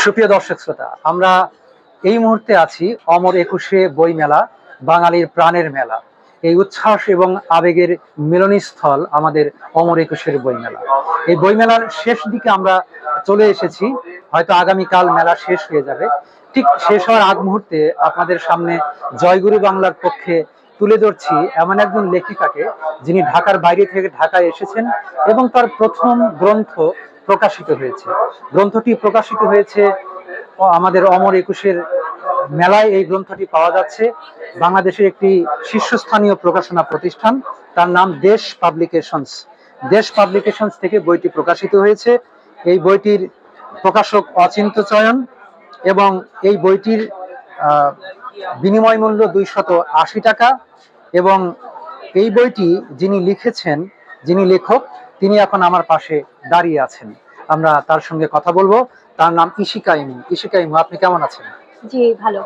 সুপ্রিয় দর্শক শ্রোতা, আমরা এই মুহূর্তে আছি অমর একুশে বই মেলা, বাঙালির প্রাণের মেলা। এই উচ্ছ্বাস এবং আবেগের মিলনস্থল আমাদের অমর একুশের বই মেলা। এই বই মেলার শেষ দিকে আমরা চলে এসেছি। হয়তো আগামীকাল মেলা শেষ হয়ে যাবে। ঠিক শেষ হওয়ার আগ মুহূর্তে আপনাদের সামনে জয়গুরু বাংলার পক্ষে তুলে ধরছি এমন একজন লেখিকাকে, যিনি ঢাকার বাইরে থেকে ঢাকায় এসেছেন এবং তার প্রথম গ্রন্থ প্রকাশিত হয়েছে। গ্রন্থটি প্রকাশিত হয়েছে আমাদের অমর একুশের মেলায়। এই গ্রন্থটি পাওয়া যাচ্ছে বাংলাদেশের একটি শীর্ষস্থানীয় প্রকাশনা প্রতিষ্ঠান, তার নাম দেশ পাবলিকেশনস। দেশ পাবলিকেশনস থেকে বইটি প্রকাশিত হয়েছে। এই বইটির প্রকাশক অচিন্ত চয়ন এবং এই বইটির বিনিময় মূল্য 280 টাকা। এবং এই বইটি যিনি লিখেছেন, যিনি লেখক, তিনি এখন আমার পাশে দাঁড়িয়ে আছেন। আমরা তার সঙ্গে কথা বলবো। তার নাম ইশিকা ইমু। ইশিকা ইমু, আপনি কেমন আছেন? জি, ভালো।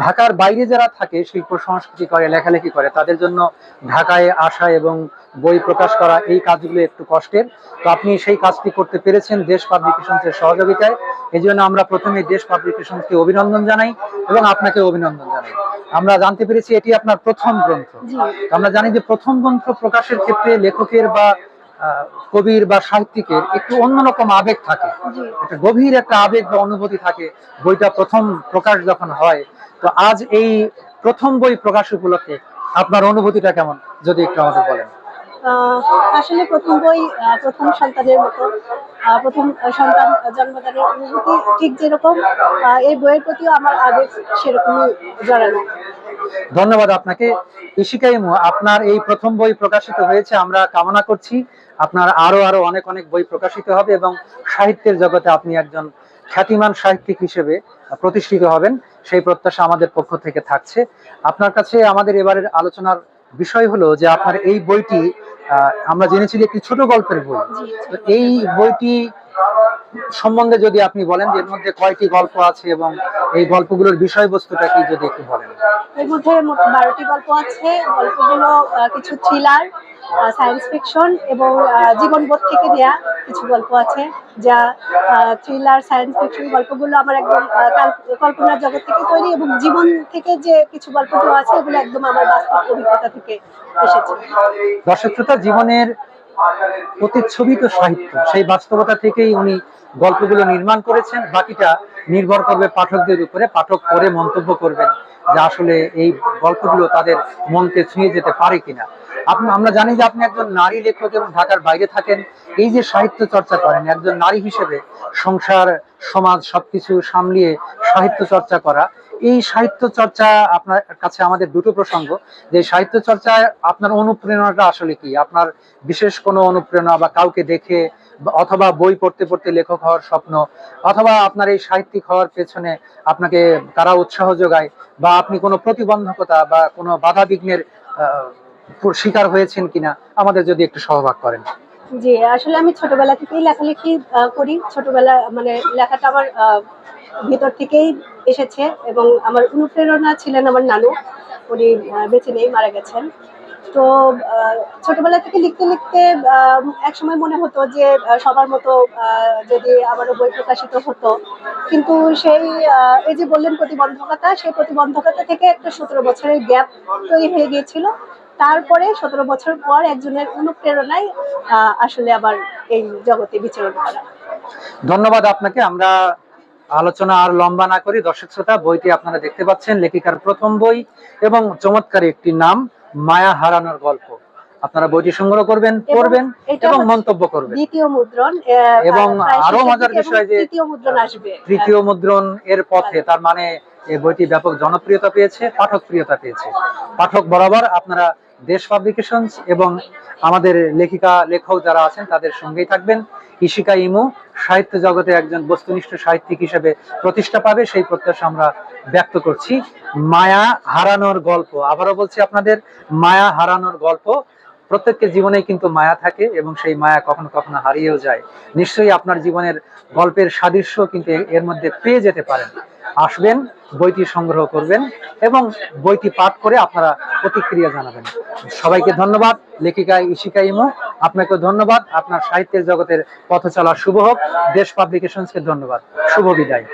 ঢাকার বাইরে যারা থাকে, শিল্প সংস্কৃতি করে, লেখালেখি করে, তাদের জন্য ঢাকায় আসা এবং বই প্রকাশ করা এই কাজগুলো একটু কষ্টের। তো আপনি সেই কাজটি করতে পেরেছেন দেশ পাবলিকেশনসের সহযোগিতায়। এই জন্য আমরা প্রথমে দেশ পাবলিকেশনসকে অভিনন্দন জানাই এবং আপনাকে অভিনন্দন জানাই। আমরা জানতে পেরেছি এটি আপনার প্রথম গ্রন্থ। আমরা জানি যে প্রথম গ্রন্থ প্রকাশের ক্ষেত্রে লেখকের বা কবির বা সাহিত্যিকের একটু অন্যরকম আবেগ থাকে, একটা গভীর একটা আবেগ বা অনুভূতি থাকে বইটা প্রথম প্রকাশ যখন হয়। তো আজ এই প্রথম বই প্রকাশ উপলক্ষে আপনার অনুভূতিটা কেমন, যদি একটু আমাদের বলেন। আসলে প্রথম বই প্রথম সন্তানের মতো, প্রথম সন্তান জন্মদানের অনুভূতি ঠিক যেরকম, এই বইয়ের প্রতিও আমার আবেগ সেরকমই জড়ানো। ধন্যবাদ আপনাকে ইশিকা ইমু। আপনার এই প্রথম বই প্রকাশিত হয়েছে। আমরা কামনা করছি আপনার আরো আরো অনেক অনেক বই প্রকাশিত হবে এবং সাহিত্যের জগতে আপনি একজন খ্যাতিমান সাহিত্যিক হিসেবে প্রতিষ্ঠিত হবেন, সেই প্রত্যাশা আমাদের পক্ষ থেকে থাকছে। আপনার কাছে আমাদের এবারের আলোচনার বিষয় হলো যে আপনার এই বইটি আমরা জেনেছি একটি ছোট গল্পের বই। তো এই বইটি সম্বন্ধে যদি আপনি বলেন যে এর মধ্যে কয়টি গল্প আছে এবং এই গল্পগুলোর বিষয়বস্তুটা কি, যদি একটু বলেন। এর মধ্যে মোট 12টি গল্প আছে। গল্পগুলো কিছু থ্রিলার, সায়েন্স ফিকশন এবং জীবনবোধ থেকে দেয়া কিছু গল্প আছে, যা থ্রিলার সায়েন্স ফিকশন গল্পগুলো আমার একদম কল্পনার জগৎ থেকে তৈরি, এবং জীবন থেকে যে কিছু গল্পগুলো আছে এগুলো একদম আমার বাস্তব অভিজ্ঞতা থেকে এসেছে। দর্শক শ্রোতা, জীবনের প্রতিচ্ছবিত সাহিত্য, সেই বাস্তবতা থেকেই উনি গল্পগুলো নির্মাণ করেছেন। বাকিটা নির্ভর করবে পাঠকদের উপরে। পাঠক পড়ে মন্তব্য করবেন যে আসলে এই গল্পগুলো তাদের মনকে ছুঁয়ে যেতে পারে কিনা। আমরা জানি যে আপনি একজন নারী লেখক এবং ঢাকার বাইরে থাকেন। এই যে সাহিত্য চর্চা করেন, একজন নারী হিসেবে সংসার সমাজ সবকিছু সামলিয়ে সাহিত্য চর্চা করা, এই সাহিত্য চর্চা আপনার কাছে আমাদের দুটো প্রসঙ্গ, যে সাহিত্য চর্চায় আপনার অনুপ্রেরণাটা আসলে কি? আপনার বিশেষ কোনো অনুপ্রেরণা বা কাউকে দেখে, অথবা বই পড়তে পড়তে লেখক হওয়ার স্বপ্ন, অথবা আপনার এই সাহিত্যিক হওয়ার পেছনে আপনাকে কারা উৎসাহ যোগায়, বা আপনি কোনো প্রতিবন্ধকতা বা কোনো বাধা বিঘ্নের শিকার হয়েছেন কিনা, আমাদের যদি একটু সহভাগ করেন। জি, আসলে আমি ছোটবেলা থেকেই লেখালেখি করি। ছোটবেলা মানে লেখাটা আমার ভিতর থেকেই এসেছে, এবং আমার অনুপ্রেরণা ছিলেন আমার নানু। উনি বেঁচে নেই, মারা গেছেন। তো ছোটবেলা থেকে লিখতে লিখতে একসময় মনে হতো যে সবার মতো যদি আমারও বই প্রকাশিত হতো, কিন্তু সেই এই যে বললেন প্রতিবন্ধকতা, সেই প্রতিবন্ধকতা থেকে একটা 17 বছরের গ্যাপ তৈরি হয়ে গিয়েছিল। তারপরে 17 বছর পর একজনের অনুপ্রেরণায় আসলে আবার এই জগতে বিচরণ করা। ধন্যবাদ আপনাকে। আমরা আলোচনা আর লম্বা না করি। দর্শক শ্রোতা, বইটি আপনারা দেখতে পাচ্ছেন, লেখিকার প্রথম বই এবং চমৎকার একটি নাম, মায়া হারানোর গল্প। আপনারা বইটি সংগ্রহ করবেন, পড়বেন এবং মন্তব্য করবেন। দ্বিতীয় মুদ্রণ, এবং আরো মজার বিষয় যে তৃতীয় মুদ্রণ আসবে। তৃতীয় মুদ্রণ এর পথে, তার মানে এই বইটি ব্যাপক জনপ্রিয়তা পেয়েছে, পাঠক প্রিয়তা পেয়েছে। পাঠক বরাবর আপনারা দেশ পাবলিকেশনস এবং আমাদের লেখিকা লেখক যারা আছেন তাদের সঙ্গেই থাকবেন। ইশিকা ইমু সাহিত্য জগতে একজন বস্তুনিষ্ঠ সাহিত্যিক হিসেবে প্রতিষ্ঠা পাবে, সেই প্রত্যাশা আমরা ব্যক্ত করছি। মায়া হারানোর গল্প, আবারও বলছি আপনাদের, মায়া হারানোর গল্প। প্রত্যেকের জীবনে কিন্তু মায়া থাকে এবং সেই মায়া কখনো কখনো হারিয়েও যায়। নিশ্চয়ই আপনার জীবনের গল্পের সাদৃশ্য কিন্তু এর মধ্যে পেয়ে যেতে পারেন। আসবেন, বইটি সংগ্রহ করবেন এবং বইটি পাঠ করে আপনারা প্রতিক্রিয়া জানাবেন। সবাইকে ধন্যবাদ। লেখিকা ইশিকা ইমু, আপনাকে ধন্যবাদ। আপনার সাহিত্যের জগতের পথ চলা শুভ হোক। দেশ পাবলিকেশনসকে ধন্যবাদ। শুভ বিদায়।